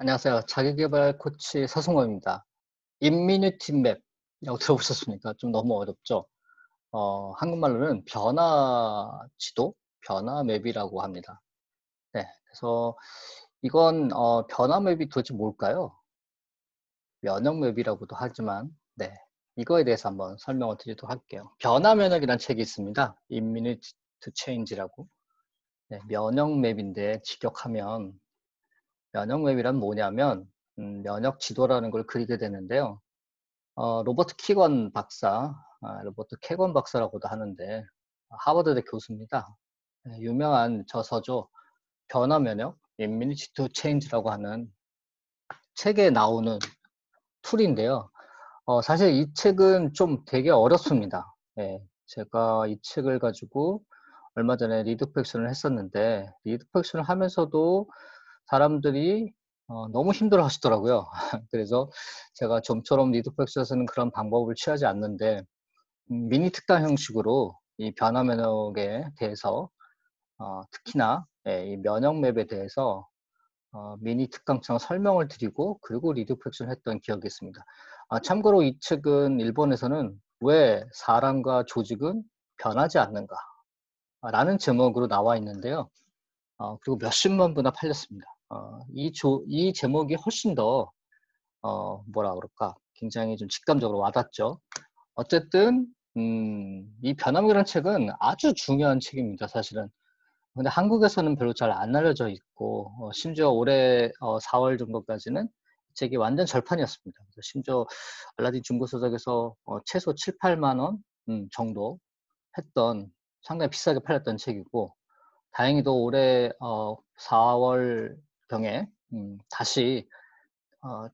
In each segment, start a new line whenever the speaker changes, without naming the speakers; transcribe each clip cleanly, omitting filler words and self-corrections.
안녕하세요. 자기계발 코치 서승호입니다. 인미니티 맵이라고 들어보셨습니까? 좀 너무 어렵죠? 한국말로는 변화 지도, 변화 맵이라고 합니다. 네, 그래서 이건 변화 맵이 도대체 뭘까요? 면역 맵이라고도 하지만, 네, 이거에 대해서 한번 설명을 드리도록 할게요. 변화 면역이라는 책이 있습니다. Immunity to Change라고. 네, 면역 맵인데 직역하면 면역 맵이란 뭐냐면 면역 지도라는 걸 그리게 되는데요. 로버트 키건 박사, 로버트 캐건 박사라고도 하는데 하버드대 교수입니다. 네, 유명한 저서죠. 변화 면역, Immunity to Change라고 하는 책에 나오는 툴인데요. 사실 이 책은 좀 되게 어렵습니다. 예, 제가 이 책을 가지고 얼마 전에 리드펙션을 했었는데 리드펙션을 하면서도 사람들이 너무 힘들어 하시더라고요. 그래서 제가 좀처럼 리드펙션에서는 그런 방법을 취하지 않는데 미니 특강 형식으로 이 변화 면역에 대해서 특히나 예, 이 면역 맵에 대해서 미니 특강처럼 설명을 드리고 그리고 리드펙션 했던 기억이 있습니다. 참고로 이 책은 일본에서는 왜 사람과 조직은 변하지 않는가 라는 제목으로 나와 있는데요. 그리고 몇십만 부나 팔렸습니다. 이 제목이 훨씬 더 뭐라 그럴까 굉장히 좀 직감적으로 와닿죠. 어쨌든 이 변함이라는 책은 아주 중요한 책입니다. 사실은. 근데 한국에서는 별로 잘 안 알려져 있고 심지어 올해 4월 정도까지는 이 책이 완전 절판이었습니다. 그래서 심지어 알라딘 중고서적에서 최소 7, 8만 원 정도 했던 상당히 비싸게 팔렸던 책이고 다행히도 올해 4월경에 다시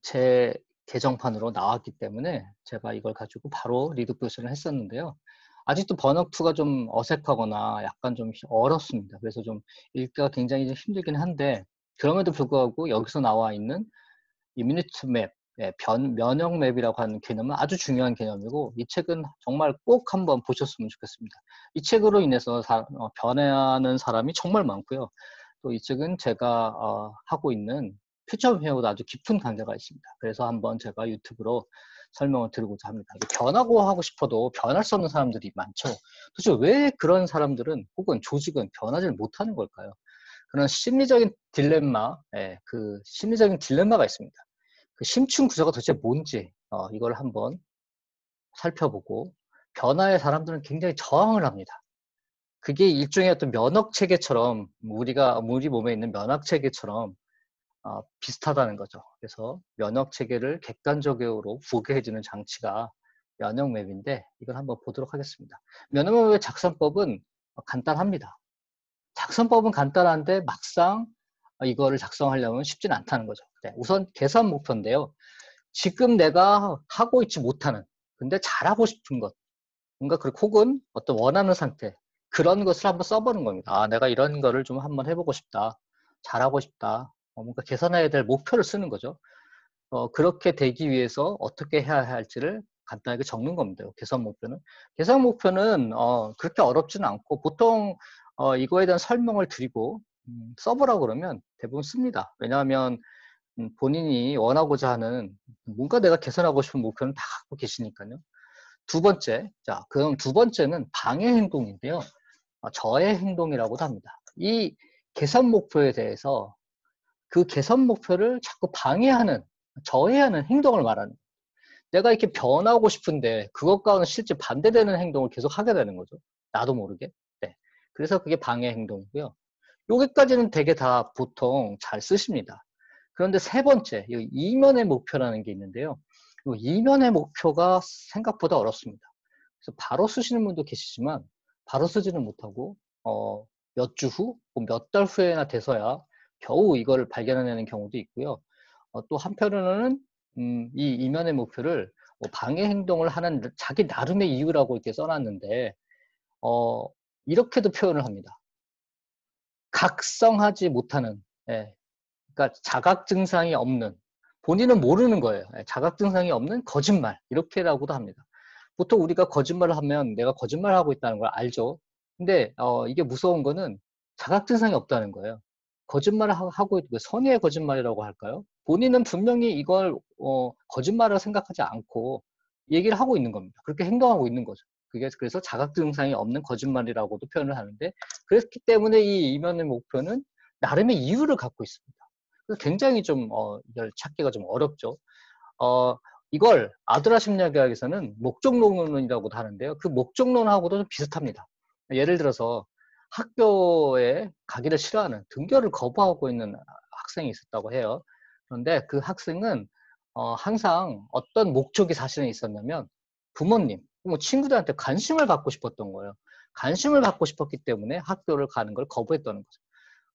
제 개정판으로 나왔기 때문에 제가 이걸 가지고 바로 리드표시를 했었는데요. 아직도 번역2가 좀 어색하거나 약간 좀 어렵습니다. 그래서 좀 읽기가 굉장히 좀 힘들긴 한데 그럼에도 불구하고 여기서 나와 있는 이뮤니티 맵, 면역 맵이라고 하는 개념은 아주 중요한 개념이고 이 책은 정말 꼭 한번 보셨으면 좋겠습니다. 이 책으로 인해서 변해하는 사람이 정말 많고요. 또 이 책은 제가 하고 있는 퓨처 회화보다 아주 깊은 관계가 있습니다. 그래서 한번 제가 유튜브로 설명을 드리고자 합니다. 변하고 하고 싶어도 변할 수 없는 사람들이 많죠. 도대체 왜 그런 사람들은 혹은 조직은 변하지 못하는 걸까요? 그런 심리적인 딜레마, 그 심리적인 딜레마가 있습니다. 그 심층 구조가 도대체 뭔지 이걸 한번 살펴보고 변화에 사람들은 굉장히 저항을 합니다. 그게 일종의 어떤 면역 체계처럼 우리 몸에 있는 면역 체계처럼 비슷하다는 거죠. 그래서 면역 체계를 객관적으로 보게 해주는 장치가 면역 맵인데 이걸 한번 보도록 하겠습니다. 면역 맵의 작성법은 간단합니다. 작성법은 간단한데 막상 이거를 작성하려면 쉽진 않다는 거죠. 네, 우선 계산 목표인데요. 지금 내가 하고 있지 못하는 근데 잘하고 싶은 것 뭔가 혹은 어떤 원하는 상태 그런 것을 한번 써보는 겁니다. 내가 이런 거를 좀 한번 해보고 싶다. 잘하고 싶다. 뭔가 개선해야 될 목표를 쓰는 거죠. 그렇게 되기 위해서 어떻게 해야 할지를 간단하게 적는 겁니다. 개선 목표는. 개선 목표는 그렇게 어렵지는 않고 보통 이거에 대한 설명을 드리고 써보라고 그러면 대부분 씁니다. 왜냐하면 본인이 원하고자 하는 뭔가 내가 개선하고 싶은 목표는 다 갖고 계시니까요. 두 번째, 자, 그럼 두 번째는 방해 행동인데요. 저해 행동이라고도 합니다. 이 개선 목표에 대해서 그 개선 목표를 자꾸 방해하는, 저해하는 행동을 말하는 거예요. 내가 이렇게 변하고 싶은데 그것과는 실제 반대되는 행동을 계속 하게 되는 거죠. 나도 모르게. 네. 그래서 그게 방해 행동이고요. 여기까지는 되게 다 보통 잘 쓰십니다. 그런데 세 번째, 이 이면의 목표라는 게 있는데요. 이 이면의 목표가 생각보다 어렵습니다. 그래서 바로 쓰시는 분도 계시지만 바로 쓰지는 못하고 몇 주 후, 몇 달 후에나 돼서야 겨우 이걸 발견해내는 경우도 있고요. 또 한편으로는 이 이면의 목표를 뭐 방해 행동을 하는 자기 나름의 이유라고 이렇게 써놨는데 이렇게도 표현을 합니다. 각성하지 못하는, 예, 그러니까 자각 증상이 없는, 본인은 모르는 거예요. 예, 자각 증상이 없는 거짓말 이렇게라고도 합니다. 보통 우리가 거짓말을 하면 내가 거짓말을 하고 있다는 걸 알죠. 근데 이게 무서운 거는 자각 증상이 없다는 거예요. 거짓말을 하고 있고 선의의 거짓말이라고 할까요? 본인은 분명히 이걸 거짓말을 생각하지 않고 얘기를 하고 있는 겁니다. 그렇게 행동하고 있는 거죠. 그게 그래서 자각 증상이 없는 거짓말이라고도 표현을 하는데, 그렇기 때문에 이 이면의 목표는 나름의 이유를 갖고 있습니다. 그래서 굉장히 좀 이걸 찾기가 좀 어렵죠. 어, 이걸 아드라 심리학에서는 목적론이라고도 하는데요. 그 목적론하고도 좀 비슷합니다. 예를 들어서 학교에 가기를 싫어하는, 등교를 거부하고 있는 학생이 있었다고 해요. 그런데 그 학생은 항상 어떤 목적이 자신에 있었냐면, 부모님, 뭐 친구들한테 관심을 받고 싶었던 거예요. 관심을 받고 싶었기 때문에 학교를 가는 걸 거부했다는 거죠.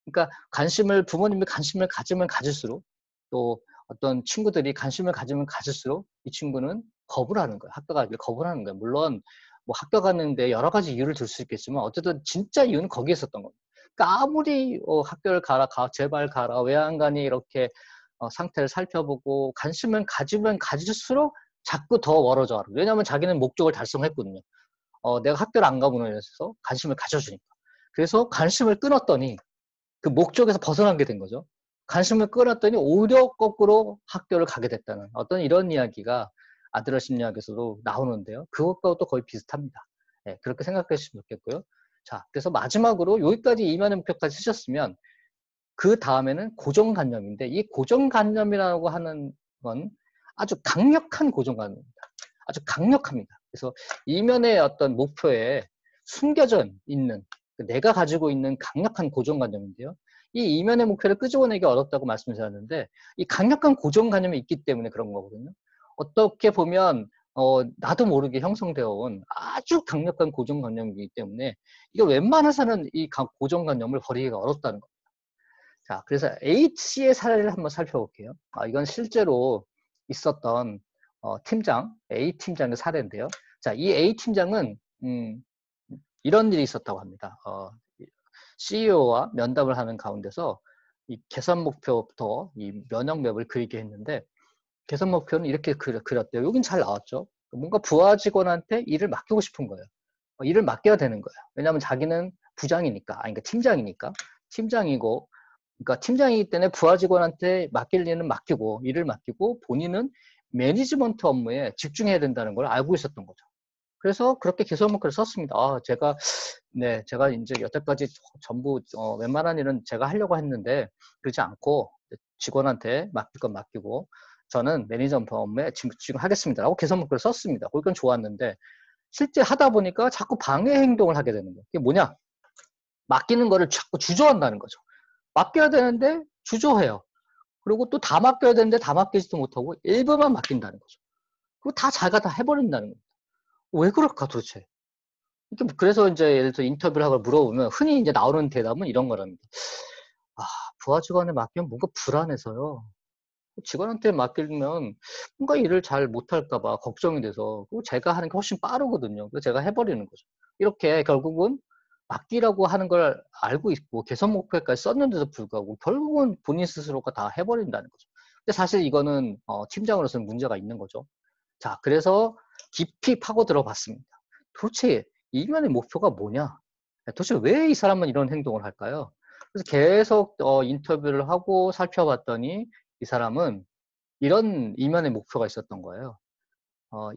그러니까 부모님이 관심을 가지면 가질수록, 또 어떤 친구들이 관심을 가지면 가질수록 이 친구는 거부를 하는 거예요. 학교 가기를 거부를 하는 거예요. 물론 뭐 학교 가는데 여러 가지 이유를 들 수 있겠지만, 어쨌든 진짜 이유는 거기에 있었던 겁니다. 그러니까 아무리 학교를 가라, 제발 가라, 왜 안 가니, 이렇게 상태를 살펴보고 관심을 가지면 가질수록 자꾸 더 멀어져 가고, 왜냐하면 자기는 목적을 달성했거든요. 내가 학교를 안 가므로 인해서 관심을 가져주니까. 그래서 관심을 끊었더니 그 목적에서 벗어난 게 된 거죠. 관심을 끌었더니 오히려 거꾸로 학교를 가게 됐다는 어떤 이런 이야기가 아드러 심리학에서도 나오는데요. 그것과도 또 거의 비슷합니다. 네, 그렇게 생각하시면 좋겠고요. 자, 그래서 마지막으로 여기까지 이면의 목표까지 쓰셨으면, 그 다음에는 고정관념인데, 이 고정관념이라고 하는 건 아주 강력한 고정관념입니다. 아주 강력합니다. 그래서 이면의 어떤 목표에 숨겨져 있는, 내가 가지고 있는 강력한 고정관념인데요. 이 이면의 목표를 끄집어내기 어렵다고 말씀드렸는데, 이 강력한 고정관념이 있기 때문에 그런 거거든요. 어떻게 보면 나도 모르게 형성되어 온 아주 강력한 고정관념이기 때문에, 이거 웬만해서는 이 고정관념을 버리기가 어렵다는 겁니다. 자, 그래서 H의 사례를 한번 살펴볼게요. 이건 실제로 있었던 A 팀장의 사례인데요. 자, 이 A 팀장은 이런 일이 있었다고 합니다. CEO와 면담을 하는 가운데서 이 개선 목표부터 이 면역맵을 그리게 했는데, 개선 목표는 이렇게 그렸대요. 여긴 잘 나왔죠. 뭔가 부하 직원한테 일을 맡기고 싶은 거예요. 일을 맡겨야 되는 거예요. 왜냐하면 자기는 부장이니까, 그러니까 팀장이니까, 팀장이고, 그러니까 팀장이기 때문에 부하 직원한테 맡길 일은 맡기고, 일을 맡기고, 본인은 매니지먼트 업무에 집중해야 된다는 걸 알고 있었던 거죠. 그래서 그렇게 개선 목표를 썼습니다. 제가 이제 여태까지 전부 웬만한 일은 제가 하려고 했는데, 그러지 않고 직원한테 맡길 건 맡기고 저는 매니지먼트 업무에 집중하겠습니다라고 개선 목표를 썼습니다. 그건 좋았는데, 실제 하다 보니까 자꾸 방해 행동을 하게 되는 거예요. 그게 뭐냐? 맡기는 거를 자꾸 주저한다는 거죠. 맡겨야 되는데 주저해요. 그리고 또 다 맡겨야 되는데 다 맡기지도 못하고 일부만 맡긴다는 거죠. 그리고 다 자기가 다 해버린다는 겁니다. 왜 그럴까 도대체? 그래서 이제 예를 들어 인터뷰를 하고 물어보면 흔히 이제 나오는 대답은 이런 거랍니다. 부하 직원에 맡기면 뭔가 불안해서요. 직원한테 맡기면 뭔가 일을 잘 못할까봐 걱정이 돼서, 그리고 제가 하는 게 훨씬 빠르거든요. 그래서 제가 해버리는 거죠. 이렇게 결국은 맡기라고 하는 걸 알고 있고 개선 목표까지 썼는데도 불구하고 결국은 본인 스스로가 다 해버린다는 거죠. 근데 사실 이거는 팀장으로서는 문제가 있는 거죠. 자, 그래서 깊이 파고 들어봤습니다. 도대체 이면의 목표가 뭐냐? 도대체 왜 이 사람은 이런 행동을 할까요? 그래서 계속 인터뷰를 하고 살펴봤더니 이 사람은 이런 이면의 목표가 있었던 거예요.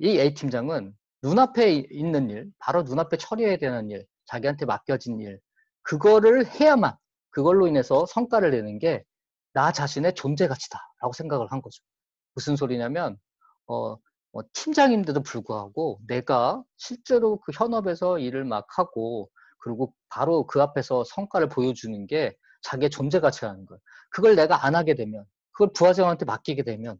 이 A팀장은 눈앞에 있는 일, 바로 눈앞에 처리해야 되는 일, 자기한테 맡겨진 일, 그거를 해야만, 그걸로 인해서 성과를 내는 게 나 자신의 존재 가치다라고 생각을 한 거죠. 무슨 소리냐면, 팀장인데도 불구하고 내가 실제로 그 현업에서 일을 막 하고, 그리고 바로 그 앞에서 성과를 보여주는 게 자기의 존재 가치라는 거예요. 그걸 내가 안 하게 되면, 그걸 부하장한테 맡기게 되면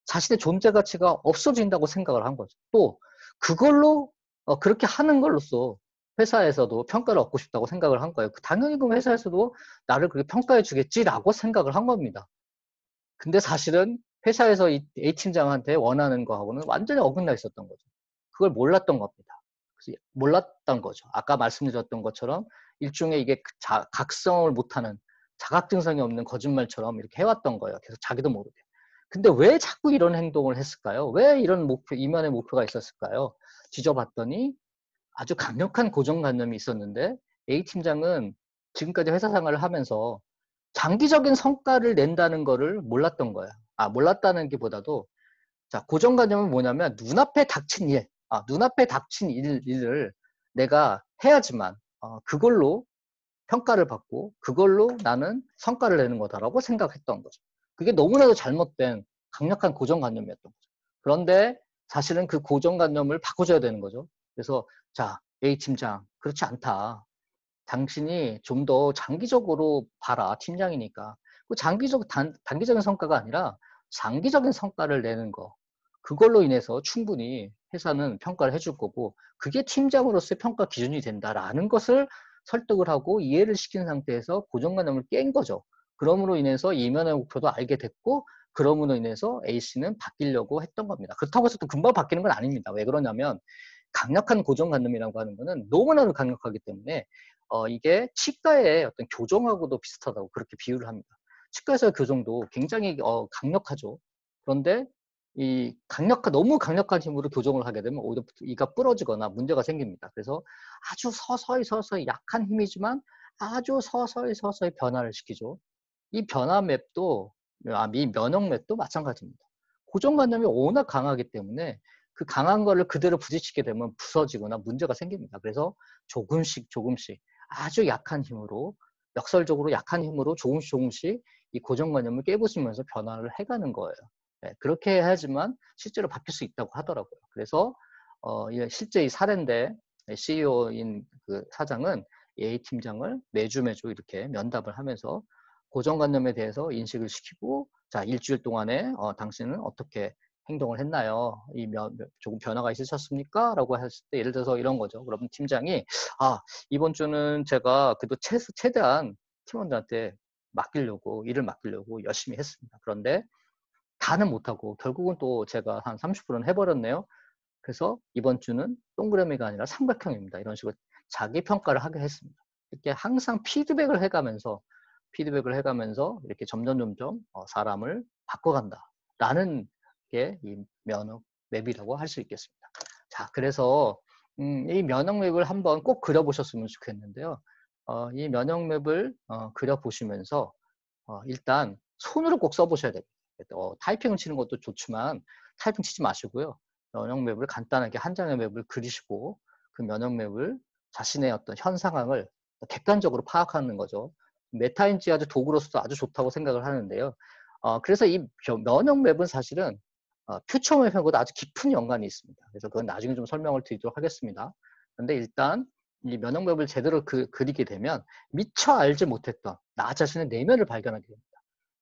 자신의 존재 가치가 없어진다고 생각을 한 거죠. 또 그걸로 그렇게 하는 걸로써 회사에서도 평가를 얻고 싶다고 생각을 한 거예요. 당연히 그럼 회사에서도 나를 그렇게 평가해 주겠지라고 생각을 한 겁니다. 근데 사실은 회사에서 이 A팀장한테 원하는 거하고는 완전히 어긋나 있었던 거죠. 그걸 몰랐던 겁니다. 그래서 몰랐던 거죠. 아까 말씀드렸던 것처럼 일종의 이게 각성을 못하는, 자각증상이 없는 거짓말처럼 이렇게 해왔던 거예요. 계속 자기도 모르게. 근데 왜 자꾸 이런 행동을 했을까요? 왜 이런 이면의 목표가 있었을까요? 뒤져봤더니 아주 강력한 고정관념이 있었는데, A팀장은 지금까지 회사 생활을 하면서 장기적인 성과를 낸다는 거를 몰랐던 거예요. 몰랐다는 게 보다도, 자, 고정관념은 뭐냐면 눈앞에 닥친 일, 눈앞에 닥친 일을 내가 해야지만 그걸로 평가를 받고 그걸로 나는 성과를 내는 거다라고 생각했던 거죠. 그게 너무나도 잘못된 강력한 고정관념이었던 거죠. 그런데 사실은 그 고정관념을 바꿔줘야 되는 거죠. 그래서 자, A 팀장, 그렇지 않다. 당신이 좀 더 장기적으로 봐라, 팀장이니까. 그 단기적인 성과가 아니라 장기적인 성과를 내는 거. 그걸로 인해서 충분히 회사는 평가를 해줄 거고, 그게 팀장으로서의 평가 기준이 된다라는 것을 설득을 하고 이해를 시킨 상태에서 고정관념을 깬 거죠. 그럼으로 인해서 이면의 목표도 알게 됐고, 그럼으로 인해서 A씨는 바뀌려고 했던 겁니다. 그렇다고 해서 또 금방 바뀌는 건 아닙니다. 왜 그러냐면, 강력한 고정관념이라고 하는 거는 너무나도 강력하기 때문에 이게 치과의 어떤 교정하고도 비슷하다고 그렇게 비유를 합니다. 치과에서의 교정도 굉장히 강력하죠. 그런데 이 너무 강력한 힘으로 교정을 하게 되면 오히려 이가 부러지거나 문제가 생깁니다. 그래서 아주 서서히 약한 힘이지만 아주 서서히 변화를 시키죠. 이 변화 맵도, 이 면역 맵도 마찬가지입니다. 고정관념이 워낙 강하기 때문에 그 강한 거를 그대로 부딪히게 되면 부서지거나 문제가 생깁니다. 그래서 조금씩 아주 약한 힘으로, 역설적으로 약한 힘으로 조금씩 이 고정관념을 깨부수면서 변화를 해가는 거예요. 네, 그렇게 해야지만 실제로 바뀔 수 있다고 하더라고요. 그래서 실제 이 사례인데 CEO인 그 사장은 A 팀장을 매주 이렇게 면담을 하면서 고정관념에 대해서 인식을 시키고, 자, 일주일 동안에 당신은 어떻게 행동을 했나요? 조금 변화가 있으셨습니까? 라고 했을 때 예를 들어서 이런 거죠. 그럼 팀장이 이번 주는 제가 그래도 최대한 팀원들한테 일을 맡기려고 열심히 했습니다. 그런데 다는 못하고 결국은 또 제가 한 30%는 해버렸네요. 그래서 이번 주는 동그라미가 아니라 삼각형입니다. 이런 식으로 자기 평가를 하게 했습니다. 이렇게 항상 피드백을 해가면서 이렇게 점점 사람을 바꿔간다라는 게 이 면역 맵이라고 할 수 있겠습니다. 자, 그래서 이 면역 맵을 한번 꼭 그려보셨으면 좋겠는데요. 이 면역 맵을 그려보시면서 일단 손으로 꼭 써보셔야 됩니다. 타이핑을 치는 것도 좋지만 타이핑 치지 마시고요. 면역 맵을 간단하게 한 장의 맵을 그리시고 그 면역 맵을 자신의 어떤 현 상황을 객관적으로 파악하는 거죠. 메타인지아주 도구로서도 아주 좋다고 생각을 하는데요. 그래서 이 면역 맵은 사실은 퓨처 맵하고도 아주 깊은 연관이 있습니다. 그래서 그건 나중에 좀 설명을 드리도록 하겠습니다. 그런데 일단 이 면역 맵을 제대로 그리게 되면 미처 알지 못했던 나 자신의 내면을 발견하게 됩니다.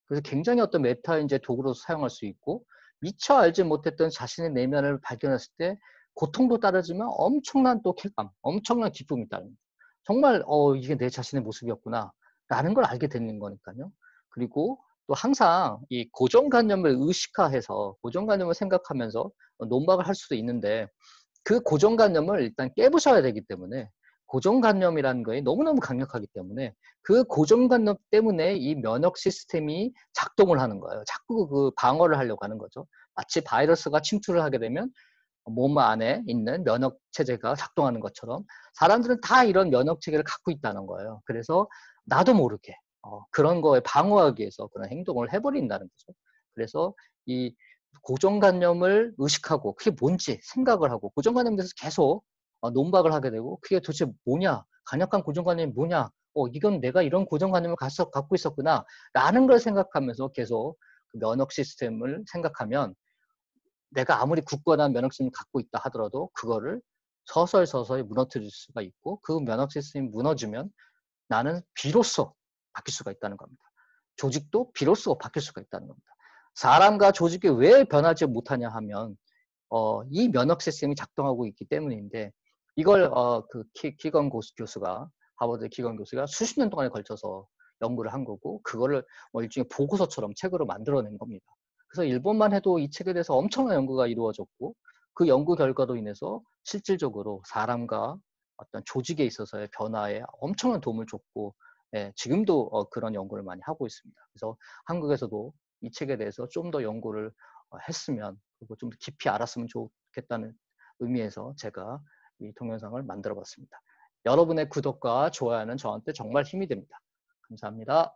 그래서 굉장히 어떤 메타인지의 도구로서 사용할 수 있고, 미처 알지 못했던 자신의 내면을 발견했을 때 고통도 따르지만 엄청난 또 쾌감, 엄청난 기쁨이 따릅니다. 정말 이게 내 자신의 모습이었구나 라는 걸 알게 되는 거니까요. 그리고 또 항상 이 고정관념을 의식화해서 고정관념을 생각하면서 논박을 할 수도 있는데, 그 고정관념을 일단 깨부셔야 되기 때문에, 고정관념이라는 거에 너무너무 강력하기 때문에 그 고정관념 때문에 이 면역 시스템이 작동을 하는 거예요. 자꾸 그 방어를 하려고 하는 거죠. 마치 바이러스가 침투를 하게 되면 몸 안에 있는 면역 체제가 작동하는 것처럼 사람들은 다 이런 면역 체계를 갖고 있다는 거예요. 그래서 나도 모르게 그런 거에 방어하기 위해서 그런 행동을 해버린다는 거죠. 그래서 이 고정관념을 의식하고 그게 뭔지 생각을 하고 고정관념에 대해서 계속 논박을 하게 되고, 그게 도대체 뭐냐, 강력한 고정관념이 뭐냐, 이건 내가 이런 고정관념을 갖고 있었구나 라는 걸 생각하면서 계속 그 면역 시스템을 생각하면, 내가 아무리 굳건한 면역 시스템을 갖고 있다 하더라도 그거를 서서히 무너뜨릴 수가 있고, 그 면역 시스템이 무너지면 나는 비로소 바뀔 수가 있다는 겁니다. 조직도 비로소 바뀔 수가 있다는 겁니다. 사람과 조직이 왜 변하지 못하냐 하면 이 면역 시스템이 작동하고 있기 때문인데, 이걸 그 키건 교수가, 하버드 키건 교수가 수십 년 동안에 걸쳐서 연구를 한 거고, 그거를 일종의 보고서처럼 책으로 만들어낸 겁니다. 그래서 일본만 해도 이 책에 대해서 엄청난 연구가 이루어졌고, 그 연구 결과로 인해서 실질적으로 사람과 어떤 조직에 있어서의 변화에 엄청난 도움을 줬고, 지금도 그런 연구를 많이 하고 있습니다. 그래서 한국에서도 이 책에 대해서 좀 더 연구를 했으면, 그리고 좀 더 깊이 알았으면 좋겠다는 의미에서 제가 이 동영상을 만들어 봤습니다. 여러분의 구독과 좋아요는 저한테 정말 힘이 됩니다. 감사합니다.